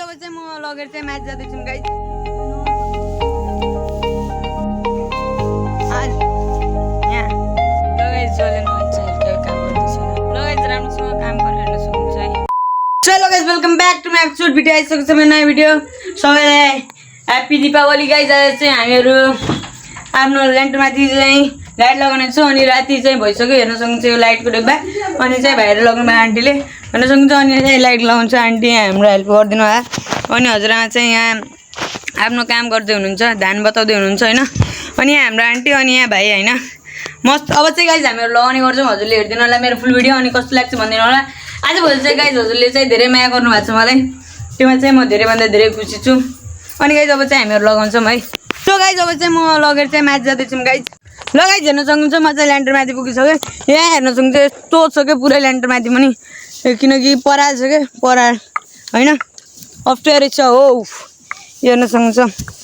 अब चाहिँ म लगेर चाहिँ म्याच जाँदैछु guys. Welcome back to my episode video आइसकेको छ मेरो नयाँ भिडियो। सबैलाई ह्याप्पी दीपावली गाइस। आज चाहिँ हामीहरू आफ्नो ल्यान्टरमाथि चाहिँ लाइट लगाउने छौँ अनि राति चाहिँ भइसक्यो। हेर्न सक्नुहुन्छ यो लाइटको डिब्बा अनि चाहिँ भाइहरू लगाउनु भयो आन्टीले हेर्न सक्नुहुन्छ। अनि चाहिँ लाइट लगाउँछ आन्टी, यहाँ हाम्रो हेल्प गरिदिनु भयो। अनि हजुरआमा चाहिँ यहाँ आफ्नो काम गर्दै हुनुहुन्छ, धान बताउँदै हुनुहुन्छ होइन। अनि यहाँ हाम्रो आन्टी अनि यहाँ भाइ होइन मस्त। अब चाहिँ गाइस हामीहरू लगाउने गर्छौँ, हजुरले हेरिदिनु होला मेरो फुल भिडियो अनि कस्तो लाग्छ भनिदिनु होला। आजभोलि चाहिँ गाइस हजुरले चाहिँ धेरै माया गर्नुभएको छ मलाई, त्योमा चाहिँ म धेरैभन्दा धेरै खुसी छु। अनि गाइस अब चाहिँ हामीहरू लगाउँछौँ है। सो गाइस अब चाहिँ म लगेर चाहिँ म्याच जाँदैछौँ गाइस। लगाइ हेर्न सक्नुहुन्छ म चाहिँ ल्यान्टरमाथि पुगिसक्यो। यहाँ हेर्न सक्नुहुन्छ यस्तो छ क्या पुरै ल्यान्टरमाथि पनि, किनकि पराल छ क्या पराल होइन, अप्ठ्यारो छ हो हेर्न सक्नुहुन्छ।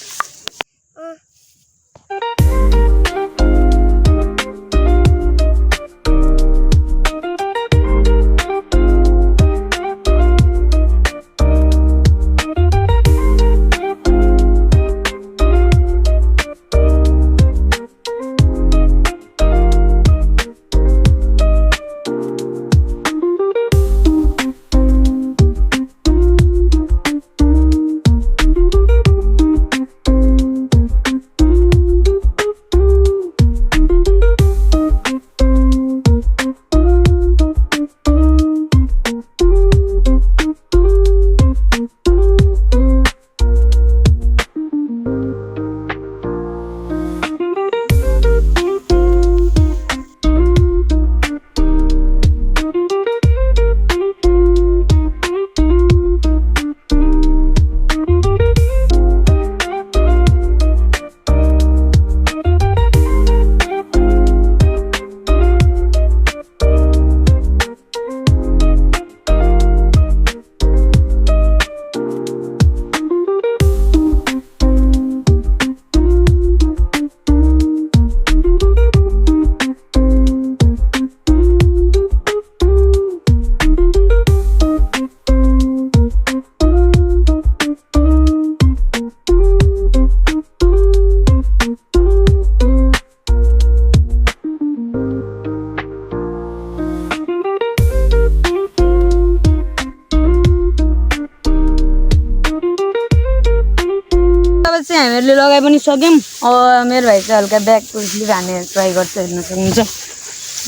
हामीहरूले लगाइ पनि सक्यौँ। अब मेरो भाइ चाहिँ हल्का ब्याग पुलिसले हान्ने ट्राई गर्छ, हेर्न सक्नुहुन्छ।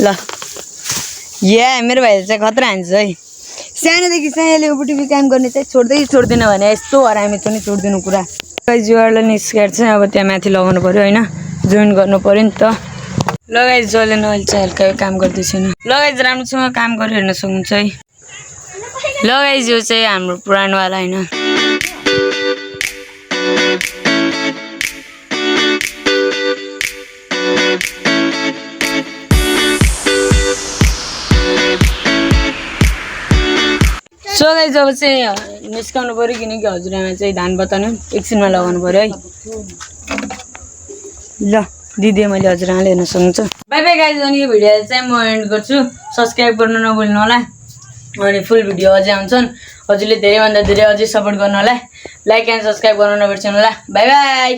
ल यहाँ मेरो भाइ चाहिँ खतरा हान्छ है। सानोदेखि चाहिँ यसले उपटिपी काम गर्ने चाहिँ छोड्दैन भने यस्तो हरामी पनि छोडिदिनु कुरा। जिवाडलाई निस्केर चाहिँ अब त्यहाँ माथि लगाउनु पऱ्यो होइन, जोइन गर्नु पऱ्यो नि त। लगाइ जलेन अहिले चाहिँ हल्का काम गर्दैछैन। लगाइ राम्रोसँग काम गरेर हेर्न सक्नुहुन्छ है। लगाइ जो चाहिँ हाम्रो पुरानोवाला होइन। सो गाइस अब चाहिँ निस्काउनु पऱ्यो, किनकि हजुरआमा चाहिँ धान बताउनु एकछिनमा लगाउनु पऱ्यो है। ल दिदी मैले हजुरआमाले हेर्न सक्नुहुन्छ। By by guys. अनि यो भिडियो चाहिँ म एन्ड गर्छु। सब्सक्राइब गर्नु नभुल्नु होला। अनि फुल भिडियो अझै आउँछन्, हजुरले धेरैभन्दा धेरै अझै सपोर्ट गर्नु होला। लाइक एन्ड सब्सक्राइब गर्नु नबिर्सनु होला। By by.